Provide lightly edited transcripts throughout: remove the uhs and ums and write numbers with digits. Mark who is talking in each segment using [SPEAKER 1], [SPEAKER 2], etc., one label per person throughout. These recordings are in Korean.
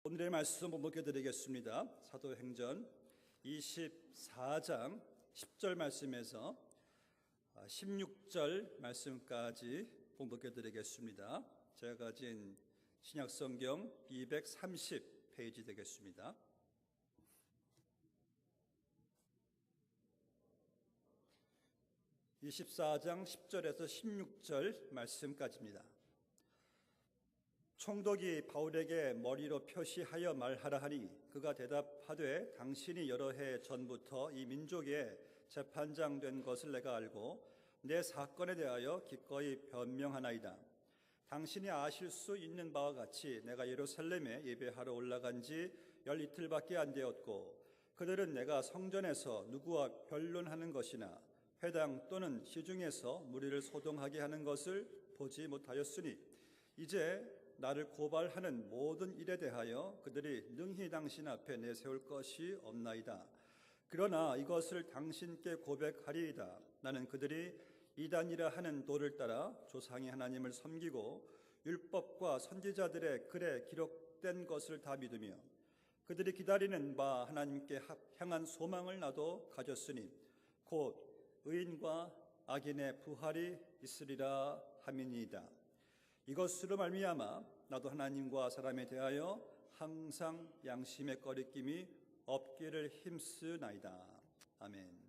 [SPEAKER 1] 오늘의 말씀 봉독해 드리겠습니다. 사도행전 24장 10절 말씀에서 16절 말씀까지 봉독해 드리겠습니다. 제가 가진 신약성경 230페이지 되겠습니다. (24장 10절에서 16절) 말씀까지입니다. 총독이 바울에게 머리로 표시하여 말하라 하니 그가 대답하되 당신이 여러 해 전부터 이 민족의 재판장 된 것을 내가 알고 내 사건에 대하여 기꺼이 변명하나이다. 당신이 아실 수 있는 바와 같이 내가 예루살렘에 예배하러 올라간 지 12일밖에 안 되었고 그들은 내가 성전에서 누구와 변론하는 것이나 회당 또는 시중에서 무리를 소동하게 하는 것을 보지 못하였으니 이제 나를 고발하는 모든 일에 대하여 그들이 능히 당신 앞에 내세울 것이 없나이다. 그러나 이것을 당신께 고백하리이다. 나는 그들이 이단이라 하는 도를 따라 조상의 하나님을 섬기고 율법과 선지자들의 글에 기록된 것을 다 믿으며 그들이 기다리는 바 하나님께 향한 소망을 나도 가졌으니 곧 의인과 악인의 부활이 있으리라 함이니이다. 이것으로 말미암아 나도 하나님과 사람에 대하여 항상 양심의 거리낌이 없기를 힘쓰나이다. 아멘.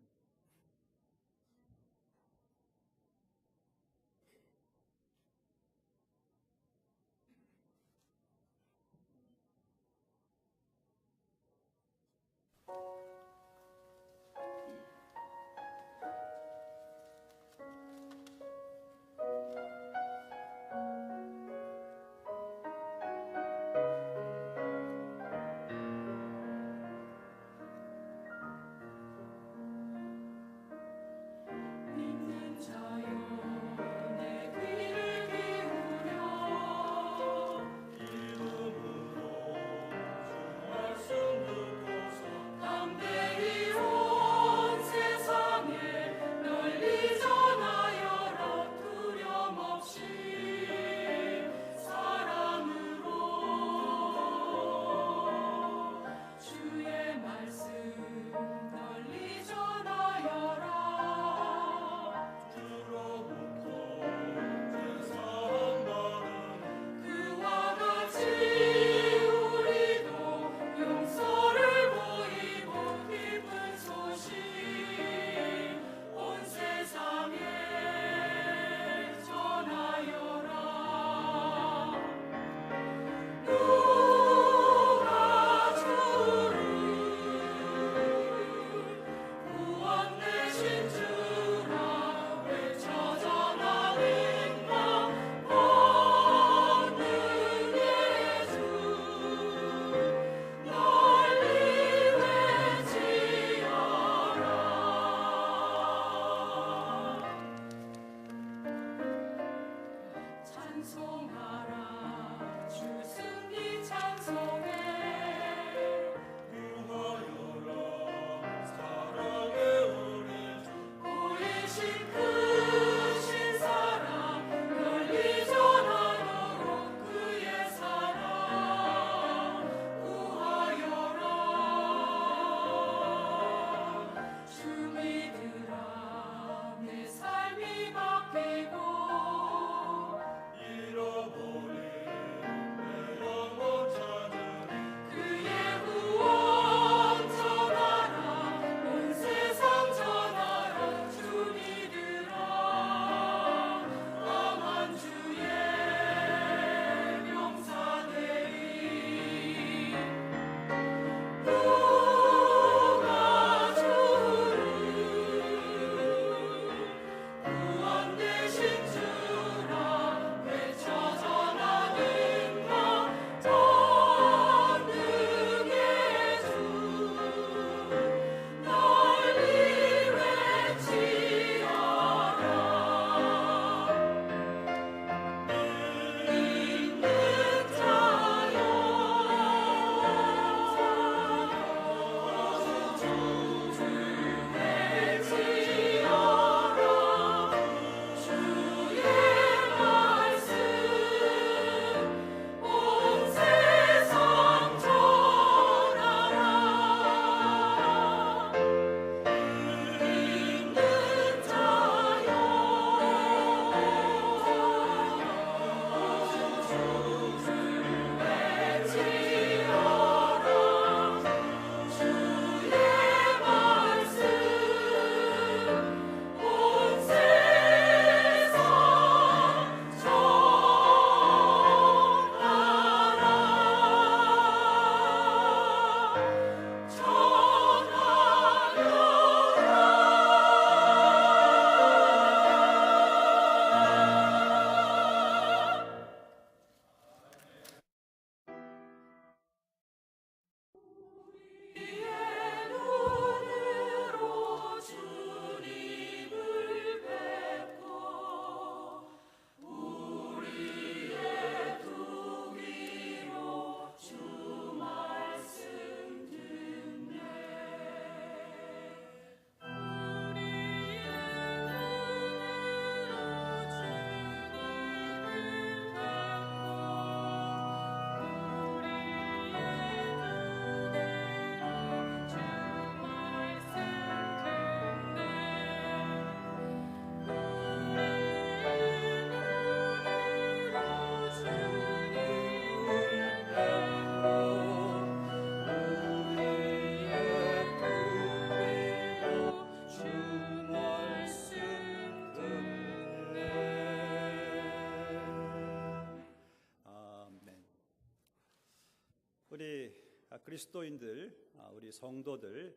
[SPEAKER 1] 우리 그리스도인들, 우리 성도들,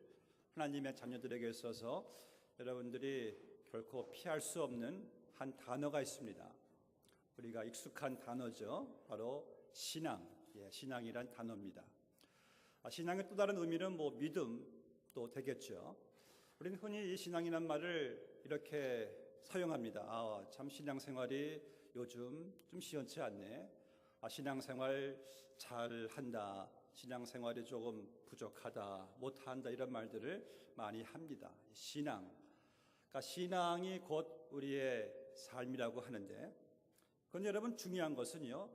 [SPEAKER 1] 하나님의 자녀들에게 있어서 여러분들이 결코 피할 수 없는 한 단어가 있습니다. 우리가 익숙한 단어죠. 바로 신앙, 신앙이란 단어입니다. 신앙의 또 다른 의미는 믿음도 되겠죠. 우리는 흔히 이 신앙이란 말을 이렇게 사용합니다. 참 신앙생활이 요즘 좀 시원치 않네. 신앙생활 잘한다. 신앙생활이 조금 부족하다. 못한다. 이런 말들을 많이 합니다. 신앙. 그러니까 신앙이 곧 우리의 삶이라고 하는데, 그런데 여러분 중요한 것은요,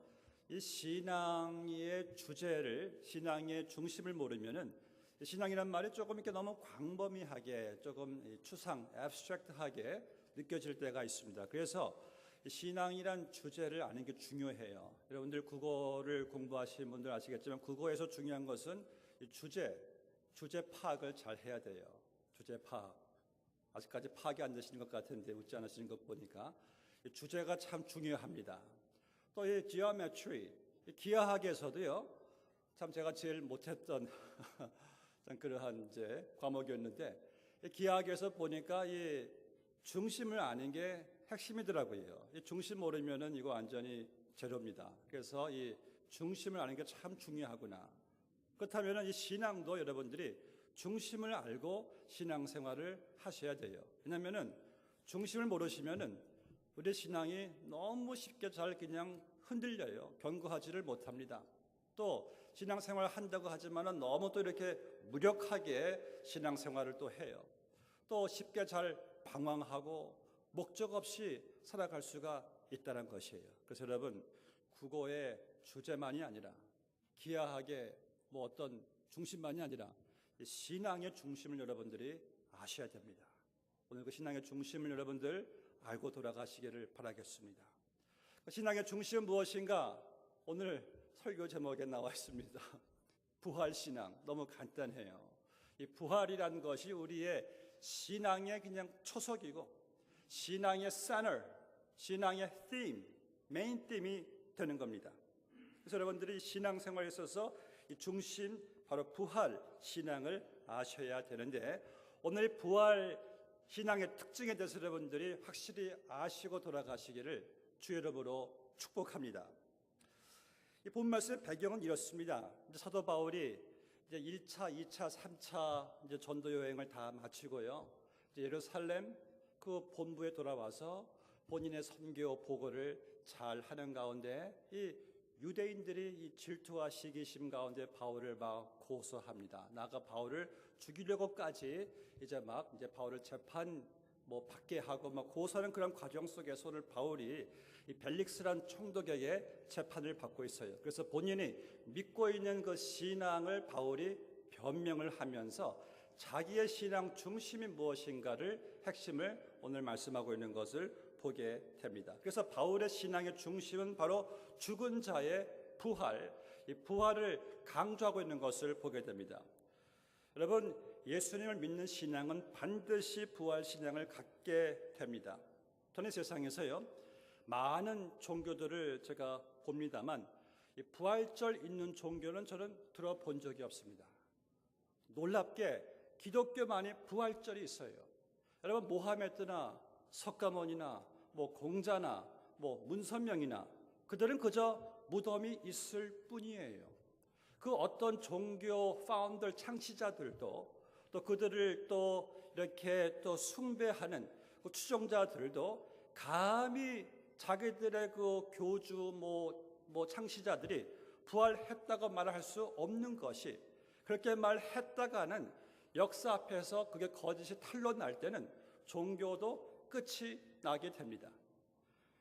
[SPEAKER 1] 이 신앙의 주제를, 신앙의 중심을 모르면은 신앙이란 말이 조금 이렇게 너무 광범위하게, 조금 추상, abstract하게 느껴질 때가 있습니다. 그래서 신앙이란 주제를 아는 게 중요해요. 여러분들 국어를 공부하시는 분들 아시겠지만 국어에서 중요한 것은 주제 파악을 잘 해야 돼요. 주제 파악. 아직까지 파악이 안 되시는 것 같은데 웃지 않으시는 것 보니까 주제가 참 중요합니다. 또 이 geometry, 기하학에서도요. 참 제가 제일 못했던 그러한 과목이었는데 기하학에서 보니까 이 중심을 아는 게 핵심이더라고요. 이 중심 모르면은 이거 완전히 제로입니다. 그래서 이 중심을 아는 게 참 중요하구나. 그렇다면은 이 신앙도 여러분들이 중심을 알고 신앙생활을 하셔야 돼요. 왜냐면은 중심을 모르시면은 우리 신앙이 너무 쉽게 잘 그냥 흔들려요. 견고하지를 못합니다. 또 신앙생활 한다고 하지만은 너무 또 이렇게 무력하게 신앙생활을 또 해요. 또 쉽게 잘 방황하고 목적 없이 살아갈 수가 있다는 것이에요. 그래서 여러분 국어의 주제만이 아니라 기하학의 어떤 중심만이 아니라 신앙의 중심을 여러분들이 아셔야 됩니다. 오늘 그 신앙의 중심을 여러분들 알고 돌아가시기를 바라겠습니다. 신앙의 중심은 무엇인가? 오늘 설교 제목에 나와 있습니다. 부활신앙. 너무 간단해요. 이 부활이라는 것이 우리의 신앙의 그냥 초석이고 신앙의 center, 신앙의 theme, 메인 them이 되는 겁니다. 그래서 여러분들이 신앙생활에 있어서 이 중심, 바로 부활 신앙을 아셔야 되는데 오늘 부활 신앙의 특징에 대해서 여러분들이 확실히 아시고 돌아가시기를 주 이름으로 축복합니다. 이 본 말씀의 배경은 이렇습니다. 사도 바울이 이제 1차, 2차, 3차 전도 여행을 다 마치고요. 이제 예루살렘 그 본부에 돌아와서 본인의 선교 보고를 잘 하는 가운데 이 유대인들이 이 질투와 시기심 가운데 바울을 막 고소합니다. 나가 바울을 죽이려고까지 이제 바울을 재판 받게 하고 고소하는 그런 과정 속에서 오늘 바울이 이 벨릭스란 총독에게 재판을 받고 있어요. 그래서 본인이 믿고 있는 그 신앙을 바울이 변명을 하면서 자기의 신앙 중심이 무엇인가를 핵심을 오늘 말씀하고 있는 것을 보게 됩니다. 그래서 바울의 신앙의 중심은 바로 죽은 자의 부활, 이 부활을 강조하고 있는 것을 보게 됩니다. 여러분, 예수님을 믿는 신앙은 반드시 부활 신앙을 갖게 됩니다. 저는 세상에서요, 많은 종교들을 제가 봅니다만 이 부활절 있는 종교는 저는 들어본 적이 없습니다. 놀랍게 기독교만이 부활절이 있어요. 여러분, 모하메드나 석가모니나 공자나 문선명이나 그들은 그저 무덤이 있을 뿐이에요. 그 어떤 종교 파운더 창시자들도 또 그들을 또 이렇게 또 숭배하는 그 추종자들도 감히 자기들의 그 교주 창시자들이 부활했다고 말할 수 없는 것이, 그렇게 말했다가는 역사 앞에서 그게 거짓이 탄로날 때는 종교도 끝이 나게 됩니다.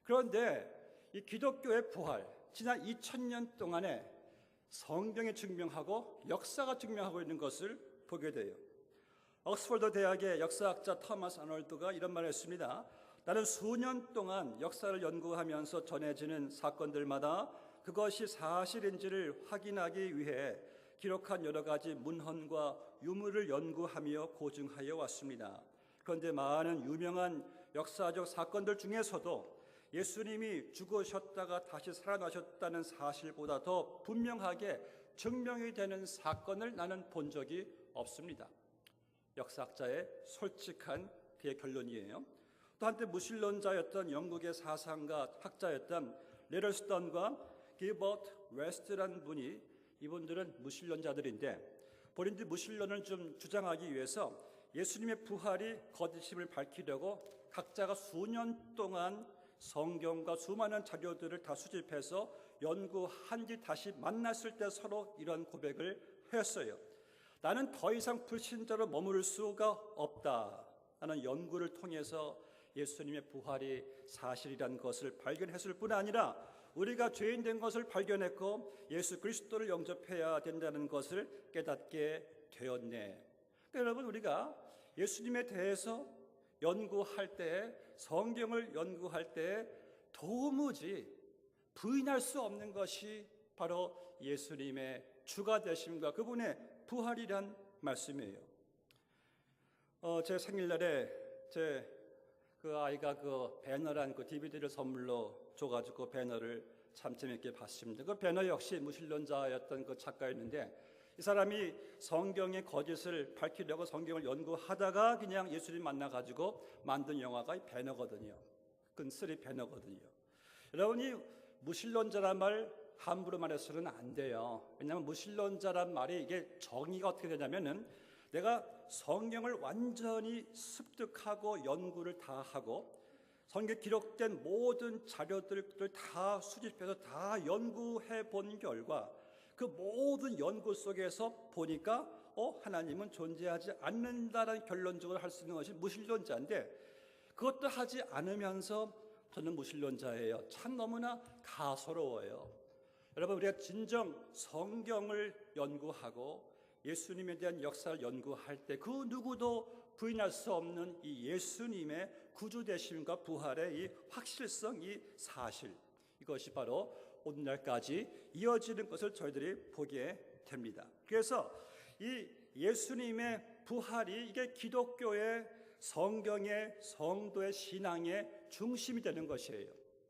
[SPEAKER 1] 그런데 이 기독교의 부활, 지난 2000년 동안에 성경이 증명하고 역사가 증명하고 있는 것을 보게 돼요. 옥스퍼드 대학의 역사학자 토마스 아놀드가 이런 말을 했습니다. 나는 수년 동안 역사를 연구하면서 전해지는 사건들마다 그것이 사실인지를 확인하기 위해 기록한 여러 가지 문헌과 유물을 연구하며 고증하여 왔습니다. 그런데 많은 유명한 역사적 사건들 중에서도 예수님이 죽으셨다가 다시 살아나셨다는 사실보다 더 분명하게 증명이 되는 사건을 나는 본 적이 없습니다. 역사학자의 솔직한 그의 결론이에요. 또 한때 무신론자였던 영국의 사상가 학자였던 레럴스턴과 기버트 웨스트라는 분이, 이분들은 무신론자들인데 본인들 무신론을 좀 주장하기 위해서 예수님의 부활이 거짓임을 밝히려고 각자가 수년 동안 성경과 수많은 자료들을 다 수집해서 연구한 뒤 다시 만났을 때 서로 이런 고백을 했어요. 나는 더 이상 불신자로 머무를 수가 없다. 나는 연구를 통해서 예수님의 부활이 사실이라는 것을 발견했을 뿐 아니라 우리가 죄인 된 것을 발견했고 예수 그리스도를 영접해야 된다는 것을 깨닫게 되었네. 그러니까 여러분, 우리가 예수님에 대해서 연구할 때, 성경을 연구할 때 도무지 부인할 수 없는 것이 바로 예수님의 주가 되심과 그분의 부활이란 말씀이에요. 제 생일날에 그 아이가 그 배너란 그 DVD를 선물로 줘가지고 배너를 참 재밌게 봤습니다. 그 배너 역시 무신론자였던 그 작가였는데 이 사람이 성경의 거짓을 밝히려고 성경을 연구하다가 그냥 예수님 만나가지고 만든 영화가 이 배너거든요. 끈쓰리 배너거든요. 여러분이 무신론자란 말 함부로 말해서는 안 돼요. 왜냐하면 무신론자란 말이 이게 정의가 어떻게 되냐면은 내가 성경을 완전히 습득하고 연구를 다 하고 성경에 기록된 모든 자료들을 다 수집해서 다 연구해 본 결과 그 모든 연구 속에서 보니까 하나님은 존재하지 않는다라는 결론적으로 할 수 있는 것이 무신론자인데 그것도 하지 않으면서 저는 무신론자예요. 참 너무나 가소로워요. 여러분, 우리가 진정 성경을 연구하고 예수님에 대한 역사를 연구할 때 그 누구도 부인할 수 없는 이 예수님의 구주되심과 부활의 이 확실성, 이 사실, 이것이 바로 오늘날까지 이어지는 것을 저희들이 보게 됩니다. 그래서 이 예수님의 부활이 이게 기독교의 성경의 성도의 신앙의 중심이 되는 것이에요.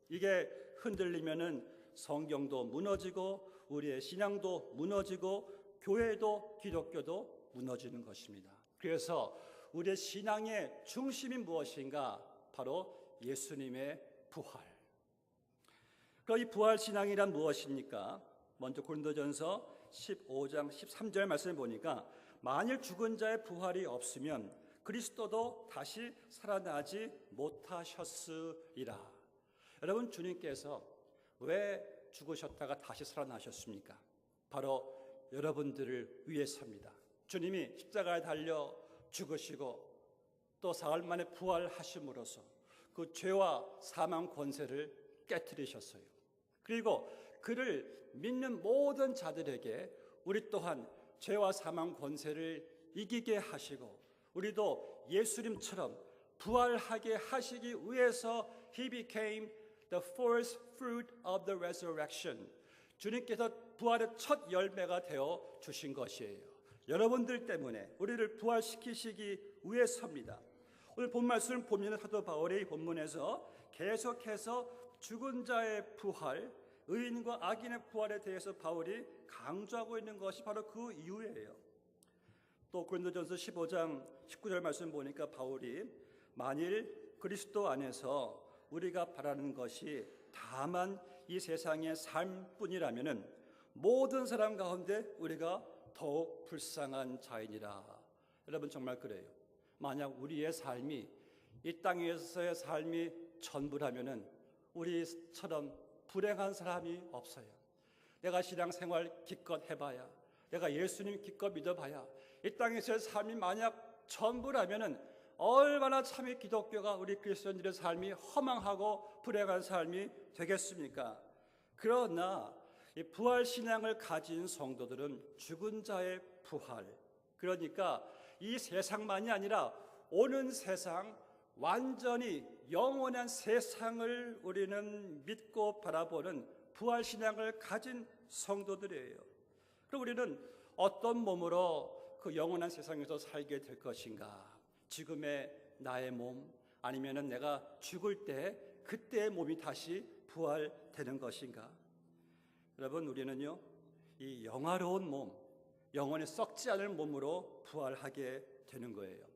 [SPEAKER 1] 이게 흔들리면은 성경도 무너지고 우리의 신앙도 무너지고 교회도 기독교도 무너지는 것입니다. 그래서 우리의 신앙의 중심이 무엇인가? 바로 예수님의 부활. 그럼 이 부활 신앙이란 무엇입니까? 먼저 고린도전서 15장 13절 말씀을 보니까 만일 죽은 자의 부활이 없으면 그리스도도 다시 살아나지 못하셨으리라. 여러분, 주님께서 왜 죽으셨다가 다시 살아나셨습니까? 바로 여러분들을 위해서입니다. 주님이 십자가에 달려 죽으시고 또 사흘 만에 부활하심으로써 그 죄와 사망 권세를 깨뜨리셨어요. 그리고 그를 믿는 모든 자들에게 우리 또한 죄와 사망 권세를 이기게 하시고 우리도 예수님처럼 부활하게 하시기 위해서 He became the first fruit of the resurrection. 주님께서 부활의 첫 열매가 되어 주신 것이에요. 여러분들 때문에 우리를 부활시키시기 위해서입니다. 오늘 본 말씀을 보면 사도 바울이 본문에서 계속해서 죽은 자의 부활, 의인과 악인의 부활에 대해서 바울이 강조하고 있는 것이 바로 그 이유예요. 또 고린도전서 15장 19절 말씀 보니까 바울이 만일 그리스도 안에서 우리가 바라는 것이 다만 이 세상의 삶뿐이라면은 모든 사람 가운데 우리가 더욱 불쌍한 자이니라. 여러분, 정말 그래요. 만약 우리의 삶이 이 땅에서의 삶이 전부라면은 우리처럼 불행한 사람이 없어요. 내가 신앙생활 기껏 해봐야, 내가 예수님 기껏 믿어봐야 이 땅에서의 삶이 만약 전부라면은 얼마나 참이 기독교가 우리 그리스도인들의 삶이 허망하고 불행한 삶이 되겠습니까? 그러나 이 부활 신앙을 가진 성도들은 죽은 자의 부활, 그러니까 이 세상만이 아니라 오는 세상, 완전히 영원한 세상을 우리는 믿고 바라보는 부활 신앙을 가진 성도들이에요. 그럼 우리는 어떤 몸으로 그 영원한 세상에서 살게 될 것인가? 지금의 나의 몸, 아니면은 내가 죽을 때 그때의 몸이 다시 부활되는 것인가? 여러분, 우리는요 이 영화로운 몸, 영원히 썩지 않을 몸으로 부활하게 되는 거예요.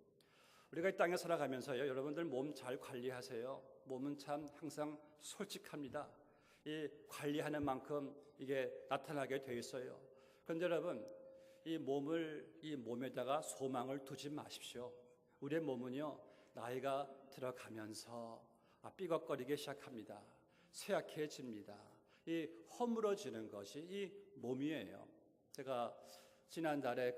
[SPEAKER 1] 우리가 이 땅에 살아가면서요, 여러분들 몸 잘 관리하세요. 몸은 참 항상 솔직합니다. 이 관리하는 만큼 이게 나타나게 돼 있어요. 그런데 여러분, 이 몸에다가 소망을 두지 마십시오. 우리의 몸은요, 나이가 들어가면서 삐걱거리기 시작합니다. 쇠약해집니다. 이 허물어지는 것이 이 몸이에요. 제가 지난달에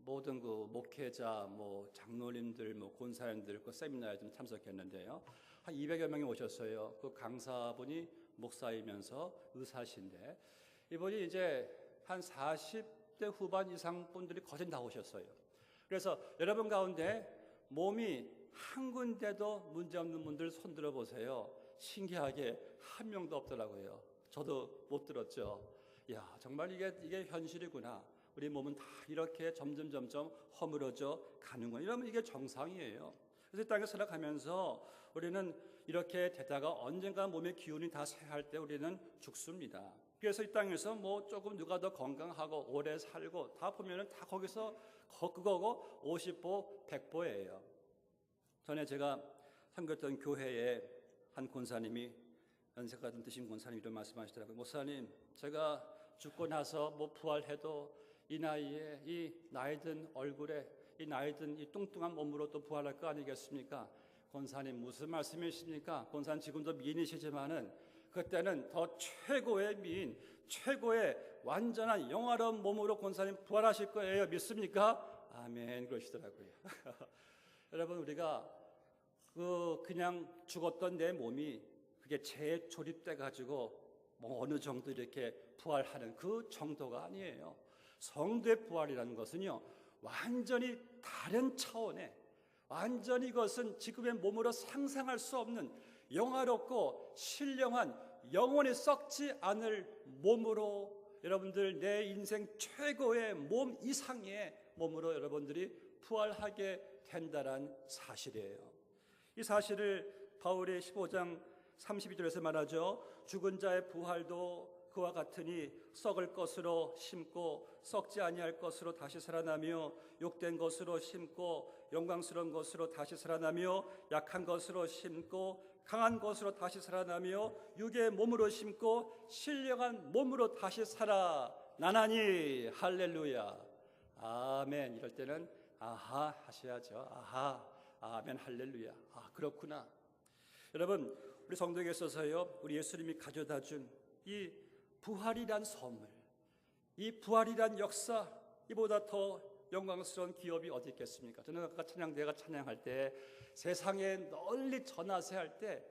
[SPEAKER 1] 모든 목회자, 장로님들, 권사님들 세미나에 좀 참석했는데요. 한 200여 명이 오셨어요. 그 강사분이 목사이면서 의사신데, 이분이 이제 한 40대 후반 이상 분들이 거의 다 오셨어요. 그래서 여러분 가운데 몸이 한 군데도 문제없는 분들 손 들어보세요. 신기하게 한 명도 없더라고요. 저도 못 들었죠. 야, 정말 이게 현실이구나. 우리 몸은 다 이렇게 점점 허물어져 가는구나. 이러면 이게 정상이에요. 그래서 이 땅에 살아가면서 우리는 이렇게 되다가 언젠가 몸의 기운이 다 쇠할 때 우리는 죽습니다. 그래서 이 땅에서 조금 누가 더 건강하고 오래 살고 다 보면은 다 거기서 그거고 50보 100보예요. 전에 제가 섬겼던 교회에 한 권사님이, 연세가 좀 드신 권사님이 이런 말씀하시더라고요. 목사님, 제가 죽고 나서 부활해도 이 나이에 이 나이든 얼굴에 이 나이든 이 뚱뚱한 몸으로 또 부활할 거 아니겠습니까? 권사님 무슨 말씀이십니까? 권사님 지금도 미인이시지만은 그때는 더 최고의 미인, 최고의 완전한 영화로운 몸으로 권사님 부활하실 거예요. 믿습니까? 아멘 그러시더라고요. 여러분, 우리가 그냥 죽었던 내 몸이 그게 재조립돼 가지고 어느 정도 이렇게 부활하는 그 정도가 아니에요. 성도의 부활이라는 것은요, 완전히 다른 차원의, 완전히 이것은 지금의 몸으로 상상할 수 없는 영화롭고 신령한 영원히 썩지 않을 몸으로, 여러분들 내 인생 최고의 몸 이상의 몸으로 여러분들이 부활하게 된다는 사실이에요. 이 사실을 바울의 15장 32절에서 말하죠. 죽은 자의 부활도 그와 같으니 썩을 것으로 심고 썩지 아니할 것으로 다시 살아나며 욕된 것으로 심고 영광스러운 것으로 다시 살아나며 약한 것으로 심고 강한 것으로 다시 살아나며 육의 몸으로 심고 신령한 몸으로 다시 살아나나니. 할렐루야, 아멘. 이럴 때는 아하 하셔야죠. 아하, 아멘, 할렐루야. 그렇구나. 여러분, 우리 성도에게 있어서요, 우리 예수님이 가져다 준 이 부활이란 선물, 이 부활이란 역사, 이보다 더 영광스러운 기업이 어디 있겠습니까? 저는 아까 찬양대가 찬양할 때 세상에 널리 전하세 할 때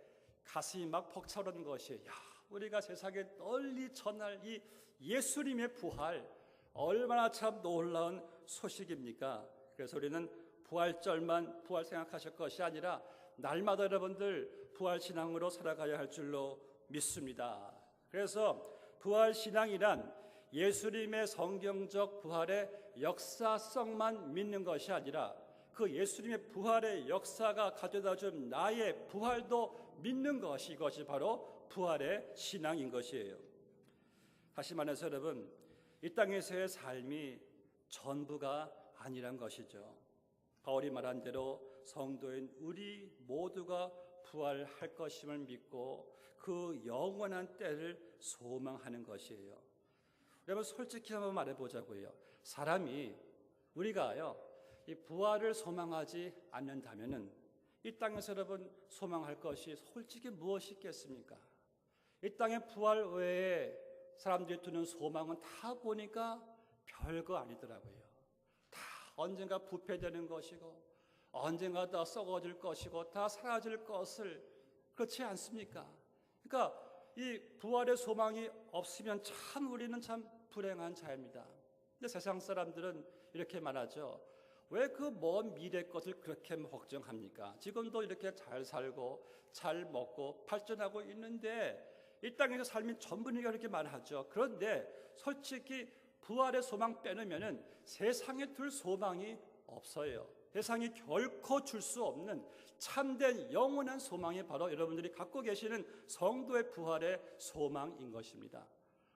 [SPEAKER 1] 가슴이 막 벅차오르는 것이, 우리가 세상에 널리 전할 이 예수님의 부활, 얼마나 참 놀라운 소식입니까? 그래서 우리는 부활절만 부활 생각하실 것이 아니라 날마다 여러분들 부활신앙으로 살아가야 할 줄로 믿습니다. 그래서 부활신앙이란 예수님의 성경적 부활의 역사성만 믿는 것이 아니라 그 예수님의 부활의 역사가 가져다 준 나의 부활도 믿는 것이, 이것이 바로 부활의 신앙인 것이에요. 다시 말해서 여러분, 이 땅에서의 삶이 전부가 아니란 것이죠. 바울이 말한 대로 성도인 우리 모두가 부활할 것임을 믿고 그 영원한 때를 소망하는 것이에요. 여러분, 솔직히 한번 말해보자고요. 사람이, 우리가요, 이 부활을 소망하지 않는다면은 이 땅에서 여러분 소망할 것이 솔직히 무엇이 있겠습니까? 이 땅의 부활 외에 사람들이 두는 소망은 다 보니까 별거 아니더라고요. 다 언젠가 부패되는 것이고 언젠가 다 썩어질 것이고 다 사라질 것을, 그렇지 않습니까? 그러니까 이 부활의 소망이 없으면 참 우리는 참 불행한 자입니다. 근데 세상 사람들은 이렇게 말하죠. 왜 그 먼 미래 것을 그렇게 걱정합니까? 지금도 이렇게 잘 살고 잘 먹고 발전하고 있는데 이 땅에서 삶이 전부니까 이렇게 말하죠. 그런데 솔직히 부활의 소망 빼놓으면은 세상에 둘 소망이 없어요. 세상이 결코 줄 수 없는 참된 영원한 소망이 바로 여러분들이 갖고 계시는 성도의 부활의 소망인 것입니다.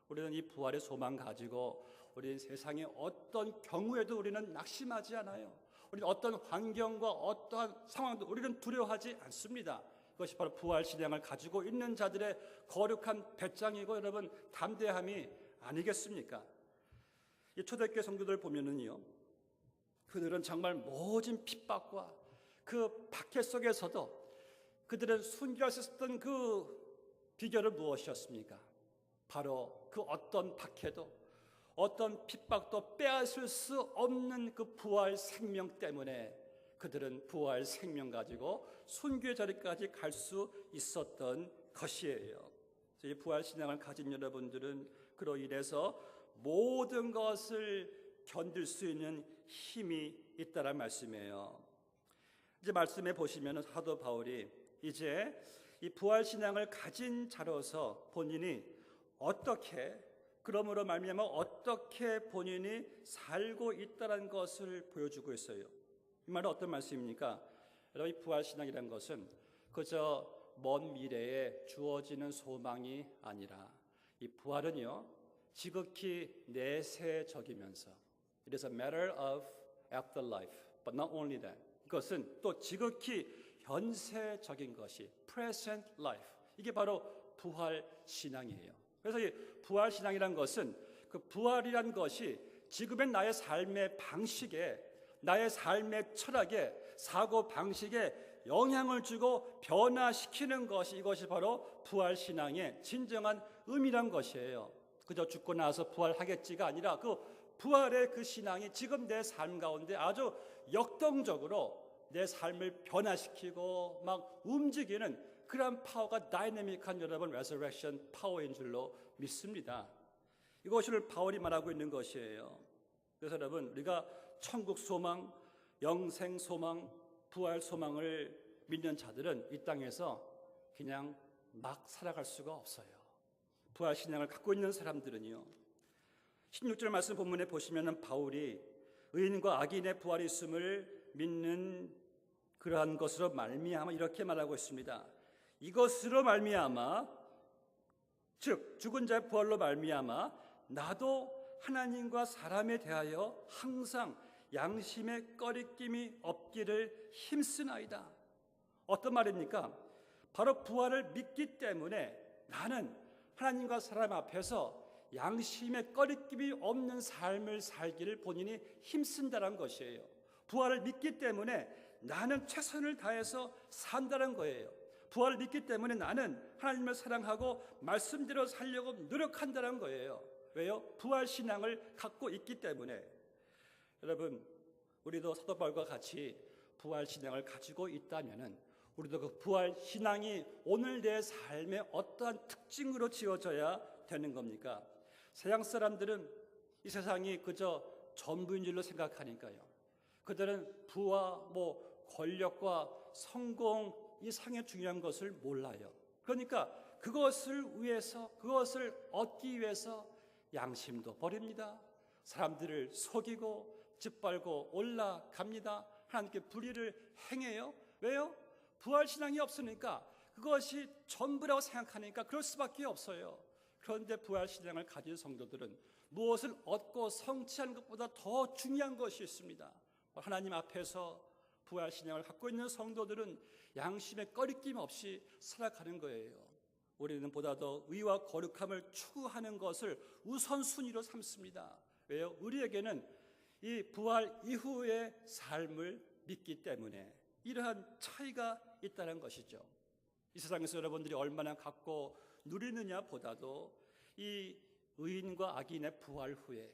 [SPEAKER 1] 우리는 이 부활의 소망 가지고 우리는 세상의 어떤 경우에도 우리는 낙심하지 않아요. 우리는 어떤 환경과 어떠한 상황도 우리는 두려워하지 않습니다. 그것이 바로 부활 신앙을 가지고 있는 자들의 거룩한 배짱이고 여러분 담대함이 아니겠습니까? 이 초대교회 성도들 보면은요, 그들은 정말 모진 핍박과 그 박해 속에서도 그들은 순교할 수 있었던 그 비결은 무엇이었습니까? 바로 그 어떤 박해도 어떤 핍박도 빼앗을 수 없는 그 부활 생명 때문에 그들은 부활 생명 가지고 순교의 자리까지 갈 수 있었던 것이에요. 이 부활 신앙을 가진 여러분들은 그로 인해서 모든 것을 견딜 수 있는 힘이 있다는 말씀이에요. 이제 말씀해 보시면 사도 바울이 이제 이 부활 신앙을 가진 자로서 본인이 어떻게 그러므로 말미암아 어떻게 본인이 살고 있다는 것을 보여주고 있어요. 이 말은 어떤 말씀입니까? 여러분, 이 부활 신앙이라는 것은 그저 먼 미래에 주어지는 소망이 아니라 이 부활은요 지극히 내세적이면서 It is a matter of afterlife, but not only that. 그것은 또 지극히 현세적인 것이 present life. 이게 바로 부활 신앙이에요. 그래서 이 부활 신앙이라는 것은 그 부활이란 것이 지금의 나의 삶의 방식에 나의 삶의 철학에 사고 방식에 영향을 주고 변화시키는 것이 이것이 바로 부활 신앙의 진정한 의미란 것이에요. 그저 죽고 나서 부활하겠지가 아니라 그 부활의 그 신앙이 지금 내 삶 가운데 아주 역동적으로 내 삶을 변화시키고 막 움직이는 그런 파워가 다이내믹한 여러분 레서렉션 파워인 줄로 믿습니다. 이것을 바울이 말하고 있는 것이에요. 그래서 여러분 우리가 천국 소망, 영생 소망, 부활 소망을 믿는 자들은 이 땅에서 그냥 막 살아갈 수가 없어요. 부활 신앙을 갖고 있는 사람들은요. 16절 말씀 본문에 보시면 바울이 의인과 악인의 부활이 있음을 믿는 그러한 것으로 말미암아 이렇게 말하고 있습니다. 이것으로 말미암아 즉 죽은 자의 부활로 말미암아 나도 하나님과 사람에 대하여 항상 양심의 꺼리낌이 없기를 힘쓰나이다. 어떤 말입니까? 바로 부활을 믿기 때문에 나는 하나님과 사람 앞에서 양심의 꺼리낌이 없는 삶을 살기를 본인이 힘쓴다는 것이에요. 부활을 믿기 때문에 나는 최선을 다해서 산다는 거예요. 부활을 믿기 때문에 나는 하나님을 사랑하고 말씀대로 살려고 노력한다는 거예요. 왜요? 부활 신앙을 갖고 있기 때문에. 여러분, 우리도 사도 바울과 같이 부활 신앙을 가지고 있다면은 우리도 그 부활 신앙이 오늘 내 삶의 어떠한 특징으로 지어져야 되는 겁니까? 세상 사람들은 이 세상이 그저 전부인 줄로 생각하니까요. 그들은 부와 권력과 성공 이상의 중요한 것을 몰라요. 그러니까 그것을 위해서 그것을 얻기 위해서 양심도 버립니다. 사람들을 속이고 짓밟고 올라갑니다. 하나님께 불의를 행해요. 왜요? 부활신앙이 없으니까 그것이 전부라고 생각하니까 그럴 수밖에 없어요. 그런데 부활신앙을 가진 성도들은 무엇을 얻고 성취하는 것보다 더 중요한 것이 있습니다. 하나님 앞에서 부활신앙을 갖고 있는 성도들은 양심의 꺼리낌 없이 살아가는 거예요. 우리는 보다 더 의와 거룩함을 추구하는 것을 우선순위로 삼습니다. 왜요? 우리에게는 이 부활 이후의 삶을 믿기 때문에 이러한 차이가 있다는 것이죠. 이 세상에서 여러분들이 얼마나 갖고 누리느냐 보다도 이 의인과 악인의 부활 후에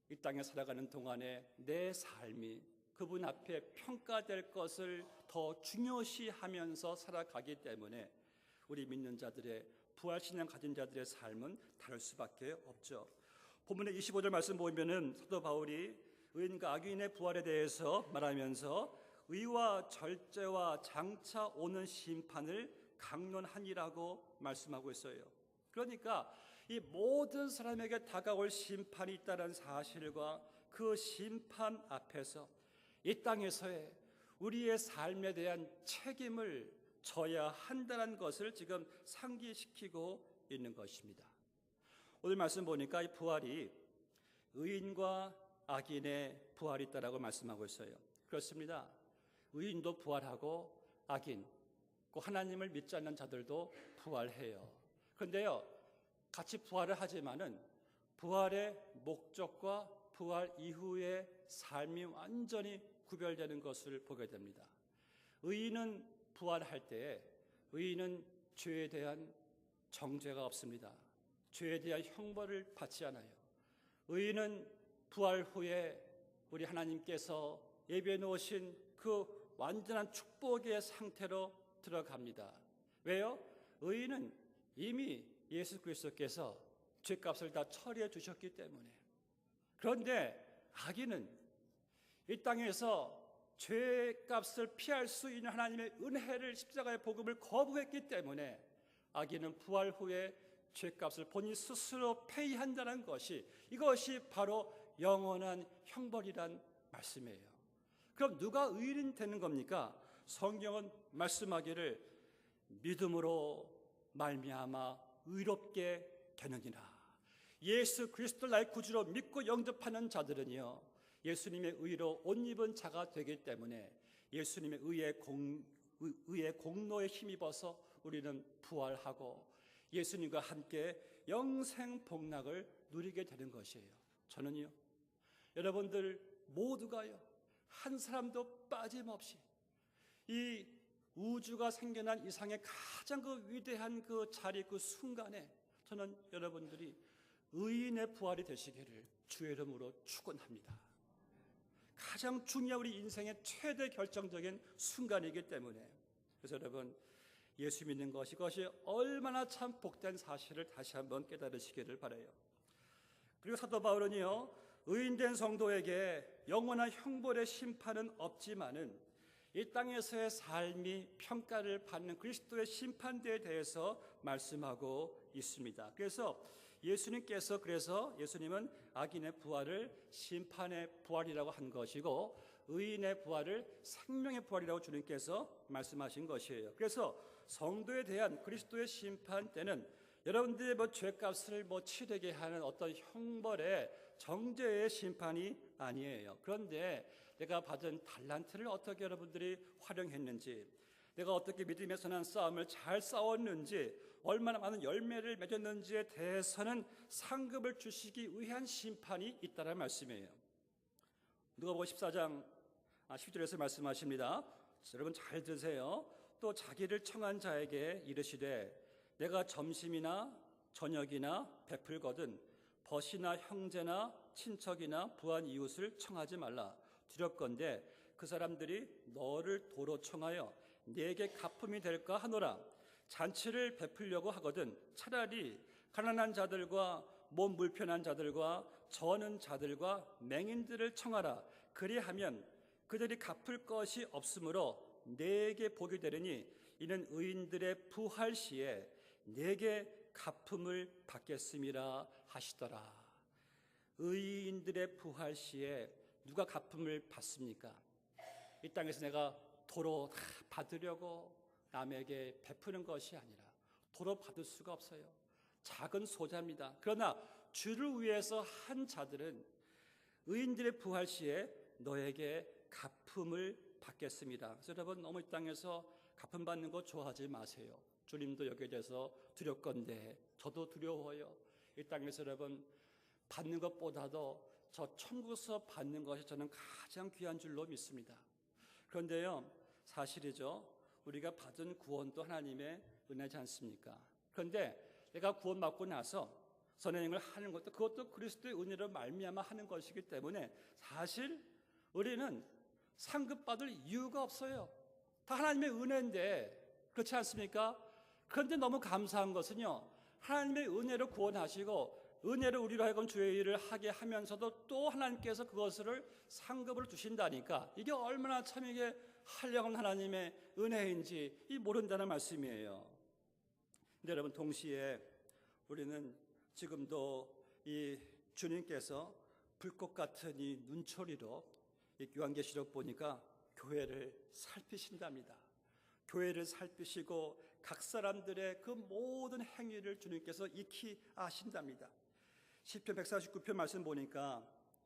[SPEAKER 1] 이 땅에 살아가는 동안에 내 삶이 그분 앞에 평가될 것을 더 중요시하면서 살아가기 때문에 우리 믿는 자들의 부활신앙 가진 자들의 삶은 다를 수밖에 없죠. 본문의 25절 말씀 보면은 사도 바울이 의인과 악인의 부활에 대해서 말하면서 의와 절제와 장차 오는 심판을 강론하니라고 말씀하고 있어요. 그러니까 이 모든 사람에게 다가올 심판이 있다는 사실과 그 심판 앞에서 이 땅에서의 우리의 삶에 대한 책임을 져야 한다는 것을 지금 상기시키고 있는 것입니다. 오늘 말씀 보니까 이 부활이 의인과 악인의 부활이 있다라고 말씀하고 있어요. 그렇습니다. 의인도 부활하고 악인, 꼭 하나님을 믿지 않는 자들도 부활해요. 그런데요, 같이 부활을 하지만은 부활의 목적과 부활 이후의 삶이 완전히 구별되는 것을 보게 됩니다. 의인은 부활할 때에 의인은 죄에 대한 정죄가 없습니다. 죄에 대한 형벌을 받지 않아요. 의인은 부활 후에 우리 하나님께서 예비해 놓으신 그 완전한 축복의 상태로 들어갑니다. 왜요? 의인은 이미 예수 그리스도께서 죄값을 다 처리해 주셨기 때문에. 그런데 악인은 이 땅에서 죄값을 피할 수 있는 하나님의 은혜를, 십자가의 복음을 거부했기 때문에 악인은 부활 후에 죄값을 본인 스스로 페이한다는 것이, 이것이 바로 영원한 형벌이란 말씀이에요. 그럼 누가 의인이 되는 겁니까? 성경은 말씀하기를 믿음으로 말미암아 의롭게 되느니라. 예수 그리스도 나의 구주로 믿고 영접하는 자들은요, 예수님의 의로 옷 입은 자가 되기 때문에 예수님의 의의 공로에 힘입어서 우리는 부활하고 예수님과 함께 영생 복락을 누리게 되는 것이에요. 저는요, 여러분들 모두가요, 한 사람도 빠짐없이 이 우주가 생겨난 이상의 가장 그 위대한 그 자리, 그 순간에 저는 여러분들이 의인의 부활이 되시기를 주의 이름으로 축원합니다. 가장 중요한 우리 인생의 최대 결정적인 순간이기 때문에, 그래서 여러분, 예수 믿는 것이, 그것이 얼마나 참 복된 사실을 다시 한번 깨달으시기를 바라요. 그리고 사도 바울은요, 의인된 성도에게 영원한 형벌의 심판은 없지만은 이 땅에서의 삶이 평가를 받는 그리스도의 심판대에 대해서 말씀하고 있습니다. 그래서 예수님은 악인의 부활을 심판의 부활이라고 한 것이고 의인의 부활을 생명의 부활이라고 주님께서 말씀하신 것이에요. 그래서 성도에 대한 그리스도의 심판 때는 여러분들의 죄값을 치르게 하는 어떤 형벌의 정죄의 심판이 아니에요. 그런데 내가 받은 달란트를 어떻게 여러분들이 활용했는지, 내가 어떻게 믿음의 선한 싸움을 잘 싸웠는지, 얼마나 많은 열매를 맺었는지에 대해서는 상급을 주시기 위한 심판이 있다는 말씀이에요. 누가복음 14장 10절에서 말씀하십니다. 여러분 잘 들으세요. 또 자기를 청한 자에게 이르시되 내가 점심이나 저녁이나 베풀거든 벗이나 형제나 친척이나 부한 이웃을 청하지 말라. 두렵건대 그 사람들이 너를 도로 청하여 네게 가품이 될까 하노라. 잔치를 베풀려고 하거든 차라리 가난한 자들과 몸 불편한 자들과 저는 자들과 맹인들을 청하라. 그리하면 그들이 갚을 것이 없으므로 네게 복이 되리니 이는 의인들의 부활 시에 네게 갚음을 받겠음이라 하시더라. 의인들의 부활 시에 누가 갚음을 받습니까? 이 땅에서 내가 도로 다 받으려고 남에게 베푸는 것이 아니라 도로 받을 수가 없어요. 작은 소자입니다. 그러나 주를 위해서 한 자들은 의인들의 부활 시에 너에게 갚음을 받겠습니다. 그래서 여러분 너무 이 땅에서 갚음 받는 거 좋아하지 마세요. 주님도 여기에 대해서 두렵건대 저도 두려워요. 이 땅에서 여러분 받는 것보다도 저 천국에서 받는 것이 저는 가장 귀한 줄로 믿습니다. 그런데요, 사실이죠. 우리가 받은 구원도 하나님의 은혜지 않습니까? 그런데 내가 구원받고 나서 선행을 하는 것도 그것도 그리스도의 은혜로 말미암아 하는 것이기 때문에 사실 우리는 상급받을 이유가 없어요. 다 하나님의 은혜인데, 그렇지 않습니까? 그런데 너무 감사한 것은요, 하나님의 은혜로 구원하시고 은혜로 우리로 하여금 주의 일을 하게 하면서도 또 하나님께서 그것을 상급으로 주신다니까 이게 얼마나 참 이게 한량한 하나님의 은혜인지 모른다는 말씀이에요. 근데 여러분 동시에 우리는 지금도 이 주님께서 불꽃 같은 이 눈초리로 이 요한계시록 보니까 교회를 살피신답니다. 교회를 살피시고 각 사람들의 그 모든 행위를 주님께서 익히 아신답니다. 시편 149편 말씀 보니까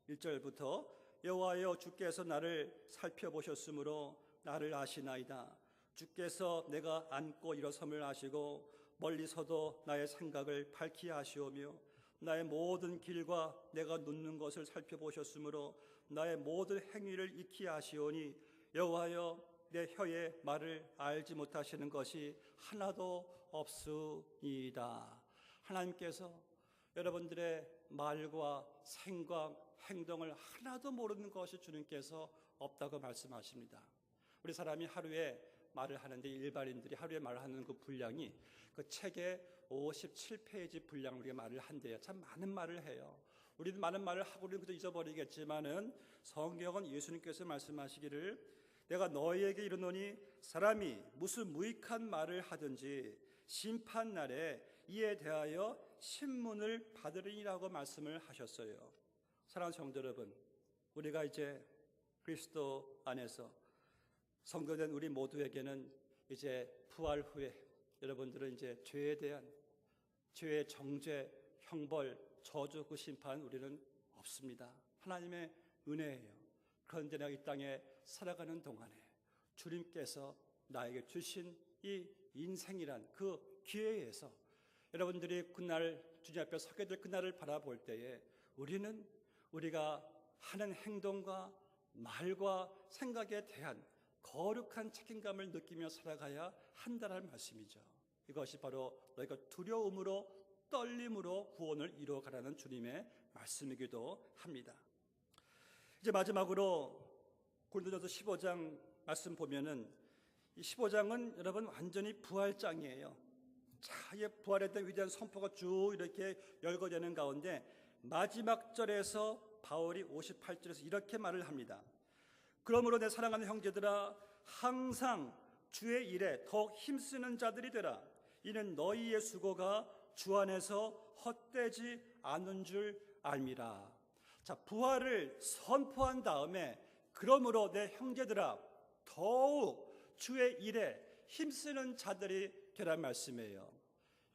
[SPEAKER 1] 1절부터 여호와여 주께서 나를 살펴보셨으므로 나를 아시나이다. 주께서 내가 앉고 일어섬을 아시고 멀리서도 나의 생각을 밝히 아시오며 나의 모든 길과 내가 눕는 것을 살펴보셨으므로 나의 모든 행위를 익히 아시오니 여호와여 내 혀의 말을 알지 못하시는 것이 하나도 없으니이다. 하나님께서 여러분들의 말과 생각, 행동을 하나도 모르는 것이 주님께서 없다고 말씀하십니다. 우리 사람이 하루에 말을 하는데 일반인들이 하루에 말하는 그 분량이 그 책의 57페이지 분량 우리가 말을 한대요. 참 많은 말을 해요. 우리도 많은 말을 하고 우리는 그저 잊어버리겠지만은 성경은 예수님께서 말씀하시기를 내가 너희에게 이르노니 사람이 무슨 무익한 말을 하든지 심판날에 이에 대하여 신문을 받으리라고 말씀을 하셨어요. 사랑하는 성도 여러분, 우리가 이제 그리스도 안에서 성도된 우리 모두에게는 이제 부활 후에 여러분들은 이제 죄에 대한 죄의 정죄, 형벌, 저주 그 심판 우리는 없습니다. 하나님의 은혜예요. 그런데 내가 이 땅에 살아가는 동안에 주님께서 나에게 주신 이 인생이란 그 기회에서 여러분들이 그날 주님 앞에 서게 될 그날을 바라볼 때에 우리는 우리가 하는 행동과 말과 생각에 대한 거룩한 책임감을 느끼며 살아가야 한다는 말씀이죠. 이것이 바로 너희가 두려움으로 떨림으로 구원을 이루어가라는 주님의 말씀이기도 합니다. 이제 마지막으로 고린도전서 15장 말씀 보면은 이 15장은 여러분 완전히 부활장이에요. 자, 이 부활에 대한 위대한 선포가 쭉 이렇게 열거되는 가운데 마지막 절에서 바울이 58절에서 이렇게 말을 합니다. 그러므로 내 사랑하는 형제들아 항상 주의 일에 더욱 힘쓰는 자들이 되라. 이는 너희의 수고가 주 안에서 헛되지 않은 줄 알미라. 자, 부활을 선포한 다음에 그러므로 내 형제들아 더욱 주의 일에 힘쓰는 자들이 되란 말씀이에요.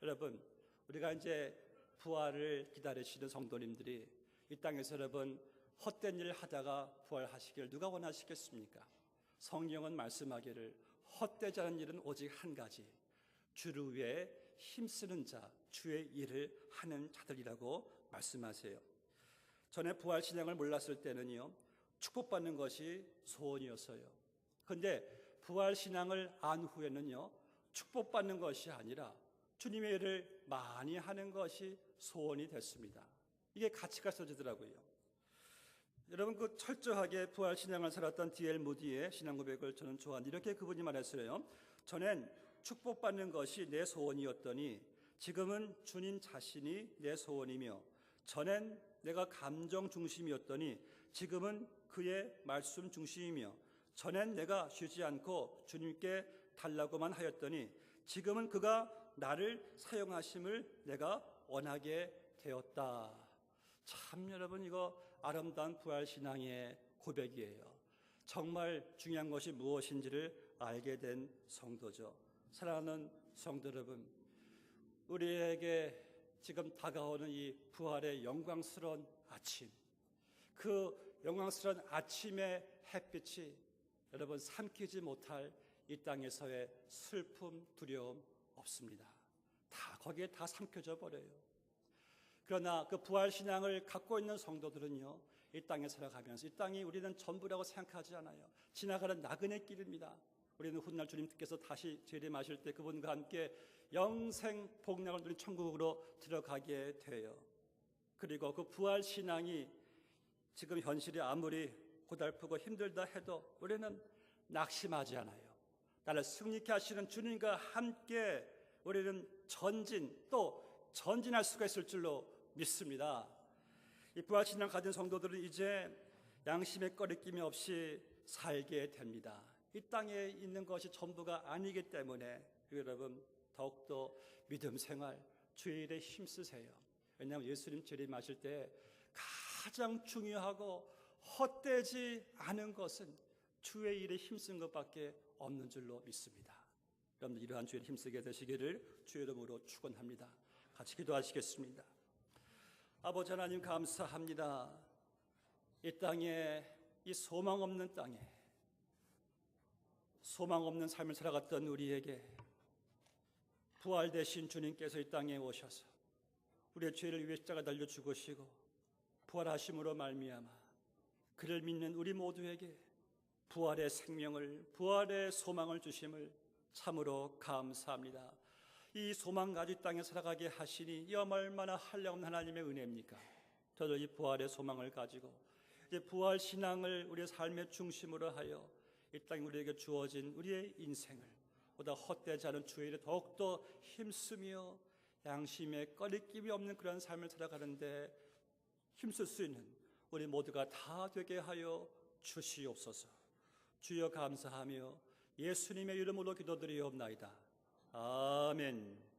[SPEAKER 1] 여러분, 우리가 이제 부활을 기다리시는 성도님들이 이 땅에서 여러분 헛된 일을 하다가 부활하시기를 누가 원하시겠습니까? 성경은 말씀하기를 헛되지 않은 일은 오직 한 가지, 주를 위해 힘쓰는 자, 주의 일을 하는 자들이라고 말씀하세요. 전에 부활 신앙을 몰랐을 때는요, 축복받는 것이 소원이었어요. 그런데 부활 신앙을 안 후에는요, 축복받는 것이 아니라 주님의 일을 많이 하는 것이 소원이 됐습니다. 이게 가치가 써지더라고요. 여러분, 그 철저하게 부활 신앙을 살았던 D.L. 무디의 신앙 고백을 저는 좋아하는데 이렇게 그분이 말했어요. 전엔 축복받는 것이 내 소원이었더니 지금은 주님 자신이 내 소원이며, 전엔 내가 감정 중심이었더니 지금은 그의 말씀 중심이며, 전엔 내가 쉬지 않고 주님께 달라고만 하였더니 지금은 그가 나를 사용하심을 내가 원하게 되었다. 참 여러분, 이거 아름다운 부활신앙의 고백이에요. 정말 중요한 것이 무엇인지를 알게 된 성도죠. 사랑하는 성도 여러분, 우리에게 지금 다가오는 이 부활의 영광스러운 아침, 그 영광스러운 아침의 햇빛이 여러분 삼키지 못할 이 땅에서의 슬픔, 두려움 없습니다. 다 거기에 다 삼켜져 버려요. 그러나 그 부활신앙을 갖고 있는 성도들은요, 이 땅에 살아가면서 이 땅이 우리는 전부라고 생각하지 않아요. 지나가는 나그네 길입니다. 우리는 훗날 주님께서 다시 재림하실 때 그분과 함께 영생 복락을 누린 천국으로 들어가게 돼요. 그리고 그 부활신앙이 지금 현실이 아무리 고달프고 힘들다 해도 우리는 낙심하지 않아요. 나를 승리케 하시는 주님과 함께 우리는 또 전진할 수가 있을 줄로 믿습니다. 이 부활신앙 가진 성도들은 이제 양심의 꺼리낌이 없이 살게 됩니다. 이 땅에 있는 것이 전부가 아니기 때문에 여러분 더욱더 믿음 생활, 주의 일에 힘쓰세요. 왜냐하면 예수님 재림하실 때 가장 중요하고 헛되지 않은 것은 주의 일에 힘쓴 것밖에 없는 줄로 믿습니다. 여러분들 이러한 주의 힘쓰게 되시기를 주의 이름으로 축원합니다. 같이 기도하시겠습니다. 아버지 하나님 감사합니다. 이 땅에, 이 소망 없는 땅에 소망 없는 삶을 살아갔던 우리에게 부활되신 주님께서 이 땅에 오셔서 우리의 죄를 위해 십자가 달려 죽으시고 부활하심으로 말미암아 그를 믿는 우리 모두에게 부활의 생명을, 부활의 소망을 주심을 참으로 감사합니다. 이 소망 가지고 이 땅에 살아가게 하시니 이 얼마나 한량없는 하나님의 은혜입니까? 저도 이 부활의 소망을 가지고 이제 부활 신앙을 우리의 삶의 중심으로 하여 이 땅에 우리에게 주어진 우리의 인생을 보다 헛되지 않은 주의 일에 더욱더 힘쓰며 양심에 꺼리낌이 없는 그런 삶을 살아가는데 힘쓸 수 있는 우리 모두가 다 되게 하여 주시옵소서. 주여 감사하며 예수님의 이름으로 기도드리옵나이다. 아멘.